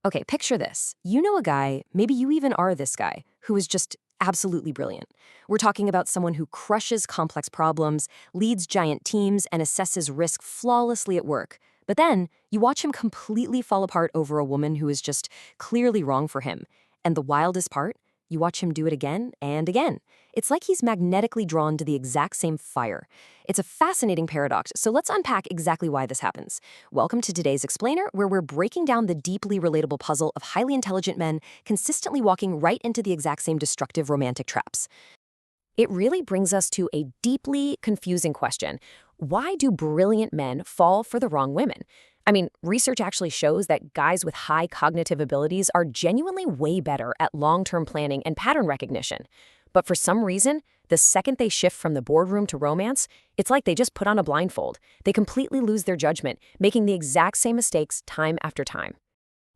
Okay, picture this. You know a guy, maybe you even are this guy, who is just absolutely brilliant. We're talking about someone who crushes complex problems, leads giant teams, and assesses risk flawlessly at work. But then, you watch him completely fall apart over a woman who is just clearly wrong for him. And the wildest part? You watch him do it again and again. It's like he's magnetically drawn to the exact same fire. It's a fascinating paradox, so let's unpack exactly why this happens. Welcome to today's Explainer, where we're breaking down the deeply relatable puzzle of highly intelligent men consistently walking right into the exact same destructive romantic traps. It really brings us to a deeply confusing question. Why do brilliant men fall for the wrong women? I mean, research actually shows that guys with high cognitive abilities are genuinely way better at long-term planning and pattern recognition. But for some reason, the second they shift from the boardroom to romance, it's like they just put on a blindfold. They completely lose their judgment, making the exact same mistakes time after time.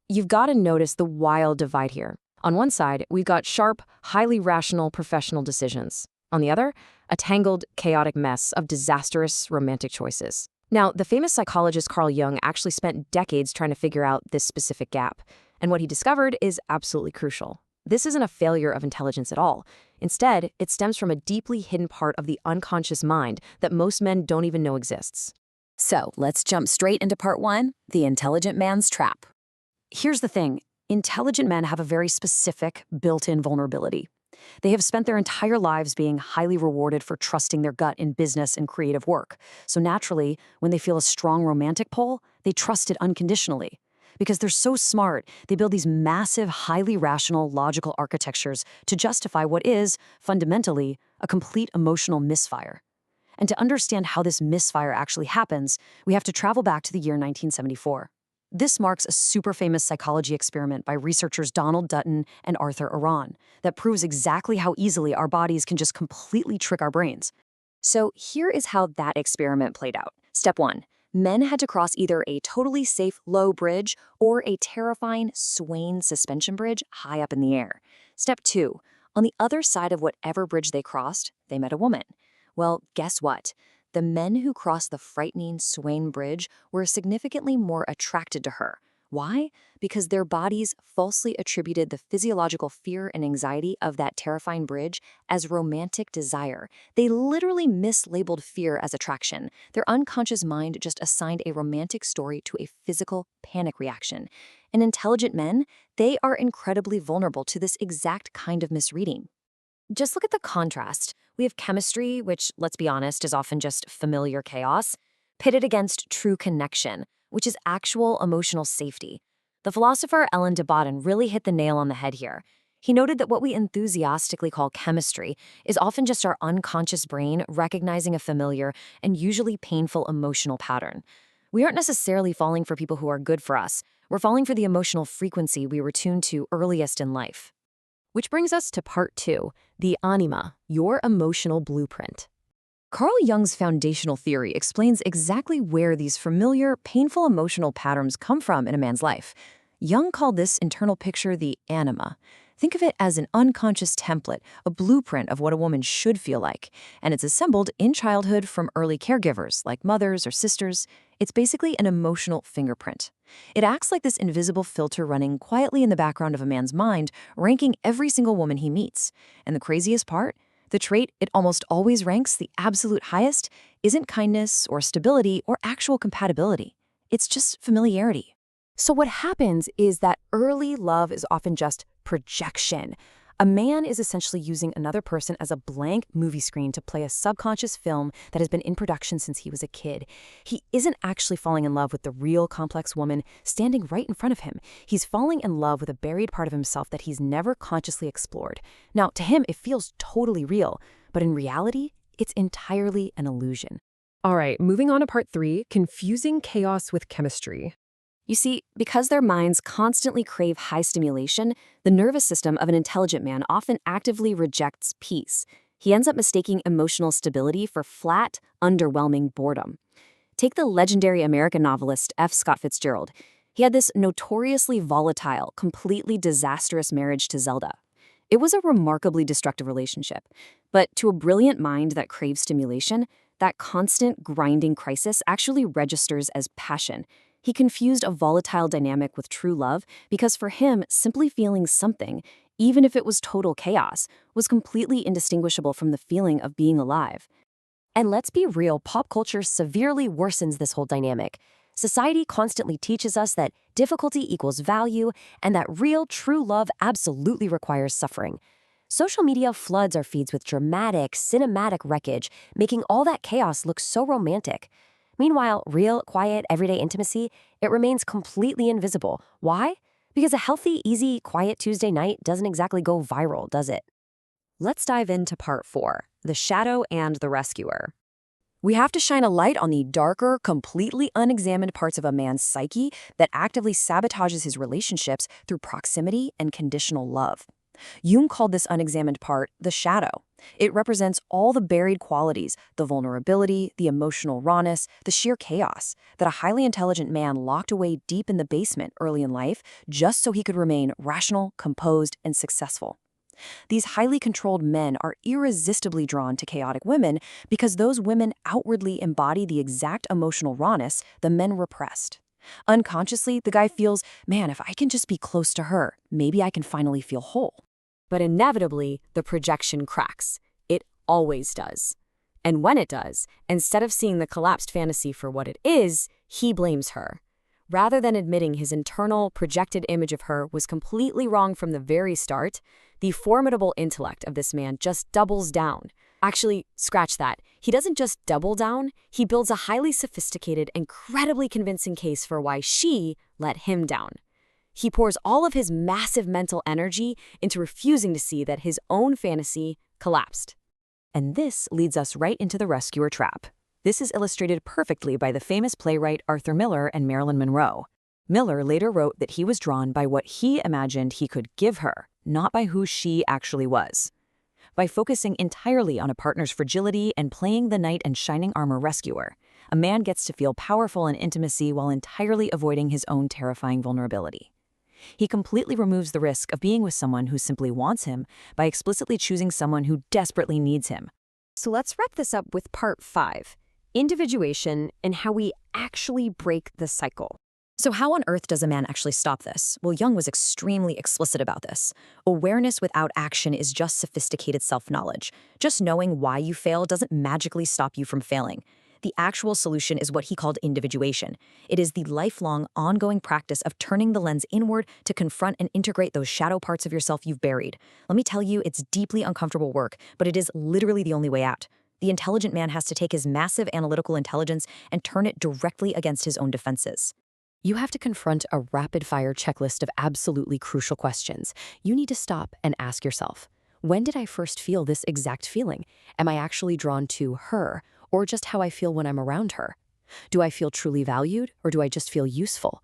You've got to notice the wild divide here. On one side, we've got sharp, highly rational professional decisions. On the other, a tangled, chaotic mess of disastrous romantic choices. Now, the famous psychologist Carl Jung actually spent decades trying to figure out this specific gap, and what he discovered is absolutely crucial. This isn't a failure of intelligence at all. Instead, it stems from a deeply hidden part of the unconscious mind that most men don't even know exists. So let's jump straight into part one, the intelligent man's trap. Here's the thing. Intelligent men have a very specific, built-in vulnerability. They have spent their entire lives being highly rewarded for trusting their gut in business and creative work. So naturally, when they feel a strong romantic pull, they trust it unconditionally. Because they're so smart, they build these massive, highly rational, logical architectures to justify what is, fundamentally, a complete emotional misfire. And to understand how this misfire actually happens, we have to travel back to the year 1974. This marks a super famous psychology experiment by researchers Donald Dutton and Arthur Aron that proves exactly how easily our bodies can just completely trick our brains. So here is how that experiment played out. Step 1. Men had to cross either a totally safe low bridge or a terrifying swaying suspension bridge high up in the air. Step 2. On the other side of whatever bridge they crossed, they met a woman. Well, guess what? The men who crossed the frightening swaying bridge were significantly more attracted to her. Why? Because their bodies falsely attributed the physiological fear and anxiety of that terrifying bridge as romantic desire. They literally mislabeled fear as attraction. Their unconscious mind just assigned a romantic story to a physical panic reaction. And intelligent men, they are incredibly vulnerable to this exact kind of misreading. Just look at the contrast. We have chemistry, which, let's be honest, is often just familiar chaos, pitted against true connection, which is actual emotional safety. The philosopher Ellen de Botton really hit the nail on the head here. He noted that what we enthusiastically call chemistry is often just our unconscious brain recognizing a familiar and usually painful emotional pattern. We aren't necessarily falling for people who are good for us. We're falling for the emotional frequency we were tuned to earliest in life. Which brings us to part 2, the Anima, your emotional blueprint. Carl Jung's foundational theory explains exactly where these familiar, painful emotional patterns come from in a man's life. Jung called this internal picture the Anima. Think of it as an unconscious template, a blueprint of what a woman should feel like, and it's assembled in childhood from early caregivers, like mothers or sisters. It's basically an emotional fingerprint. It acts like this invisible filter running quietly in the background of a man's mind, ranking every single woman he meets. And the craziest part? The trait it almost always ranks the absolute highest isn't kindness or stability or actual compatibility. It's just familiarity. So what happens is that early love is often just projection. A man is essentially using another person as a blank movie screen to play a subconscious film that has been in production since he was a kid. He isn't actually falling in love with the real complex woman standing right in front of him. He's falling in love with a buried part of himself that he's never consciously explored. Now, to him, it feels totally real, but in reality, it's entirely an illusion. All right, moving on to part 3, confusing chaos with chemistry. You see, because their minds constantly crave high stimulation, the nervous system of an intelligent man often actively rejects peace. He ends up mistaking emotional stability for flat, underwhelming boredom. Take the legendary American novelist F. Scott Fitzgerald. He had this notoriously volatile, completely disastrous marriage to Zelda. It was a remarkably destructive relationship. But to a brilliant mind that craves stimulation, that constant grinding crisis actually registers as passion. He confused a volatile dynamic with true love because for him, simply feeling something, even if it was total chaos, was completely indistinguishable from the feeling of being alive. And let's be real, pop culture severely worsens this whole dynamic. Society constantly teaches us that difficulty equals value and that real, true love absolutely requires suffering. Social media floods our feeds with dramatic, cinematic wreckage, making all that chaos look so romantic. Meanwhile, real, quiet, everyday intimacy, it remains completely invisible. Why? Because a healthy, easy, quiet Tuesday night doesn't exactly go viral, does it? Let's dive into part 4, the shadow and the rescuer. We have to shine a light on the darker, completely unexamined parts of a man's psyche that actively sabotages his relationships through proximity and conditional love. Jung called this unexamined part the shadow. It represents all the buried qualities, the vulnerability, the emotional rawness, the sheer chaos that a highly intelligent man locked away deep in the basement early in life just so he could remain rational, composed, and successful. These highly controlled men are irresistibly drawn to chaotic women because those women outwardly embody the exact emotional rawness the men repressed. Unconsciously, the guy feels, man, if I can just be close to her, maybe I can finally feel whole. But inevitably, the projection cracks. It always does. And when it does, instead of seeing the collapsed fantasy for what it is, he blames her. Rather than admitting his internal, projected image of her was completely wrong from the very start, the formidable intellect of this man just doubles down. Actually, scratch that. He doesn't just double down, he builds a highly sophisticated, incredibly convincing case for why she let him down. He pours all of his massive mental energy into refusing to see that his own fantasy collapsed. And this leads us right into the rescuer trap. This is illustrated perfectly by the famous playwright Arthur Miller and Marilyn Monroe. Miller later wrote that he was drawn by what he imagined he could give her, not by who she actually was. By focusing entirely on a partner's fragility and playing the knight and shining armor rescuer, a man gets to feel powerful in intimacy while entirely avoiding his own terrifying vulnerability. He completely removes the risk of being with someone who simply wants him by explicitly choosing someone who desperately needs him. So let's wrap this up with part 5, individuation and how we actually break the cycle. So how on earth does a man actually stop this? Well, Jung was extremely explicit about this. Awareness without action is just sophisticated self-knowledge. Just knowing why you fail doesn't magically stop you from failing. The actual solution is what he called individuation. It is the lifelong, ongoing practice of turning the lens inward to confront and integrate those shadow parts of yourself you've buried. Let me tell you, it's deeply uncomfortable work, but it is literally the only way out. The intelligent man has to take his massive analytical intelligence and turn it directly against his own defenses. You have to confront a rapid-fire checklist of absolutely crucial questions. You need to stop and ask yourself, when did I first feel this exact feeling? Am I actually drawn to her, or just how I feel when I'm around her? Do I feel truly valued, or do I just feel useful?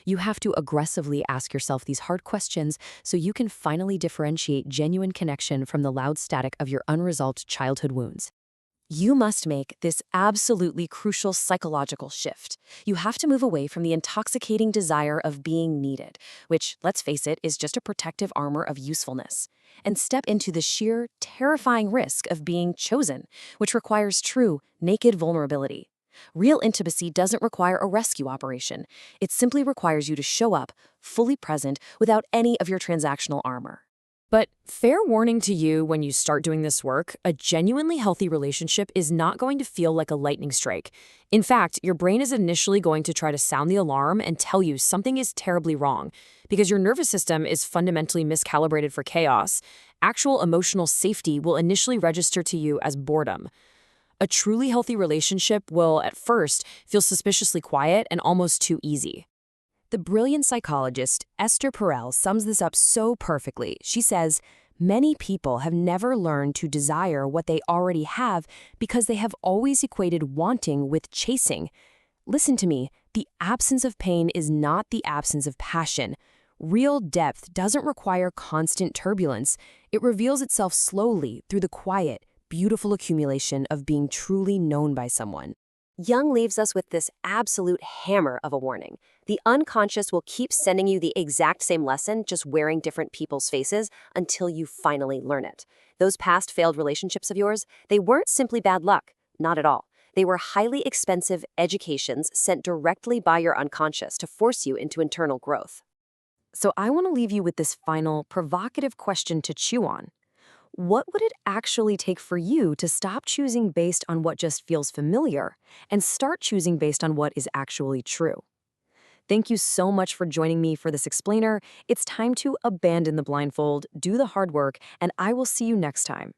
You have to aggressively ask yourself these hard questions so you can finally differentiate genuine connection from the loud static of your unresolved childhood wounds. You must make this absolutely crucial psychological shift. You have to move away from the intoxicating desire of being needed, which, let's face it, is just a protective armor of usefulness, and step into the sheer, terrifying risk of being chosen, which requires true, naked vulnerability. Real intimacy doesn't require a rescue operation. It simply requires you to show up, fully present, without any of your transactional armor. But fair warning to you when you start doing this work, a genuinely healthy relationship is not going to feel like a lightning strike. In fact, your brain is initially going to try to sound the alarm and tell you something is terribly wrong because your nervous system is fundamentally miscalibrated for chaos. Actual emotional safety will initially register to you as boredom. A truly healthy relationship will, at first, feel suspiciously quiet and almost too easy. The brilliant psychologist Esther Perel sums this up so perfectly. She says, many people have never learned to desire what they already have because they have always equated wanting with chasing. Listen to me, the absence of pain is not the absence of passion. Real depth doesn't require constant turbulence. It reveals itself slowly through the quiet, beautiful accumulation of being truly known by someone. Jung leaves us with this absolute hammer of a warning. The unconscious will keep sending you the exact same lesson, just wearing different people's faces until you finally learn it. Those past failed relationships of yours, they weren't simply bad luck. Not at all. They were highly expensive educations sent directly by your unconscious to force you into internal growth. So I want to leave you with this final, provocative question to chew on. What would it actually take for you to stop choosing based on what just feels familiar and start choosing based on what is actually true? Thank you so much for joining me for this explainer. It's time to abandon the blindfold, do the hard work, and I will see you next time.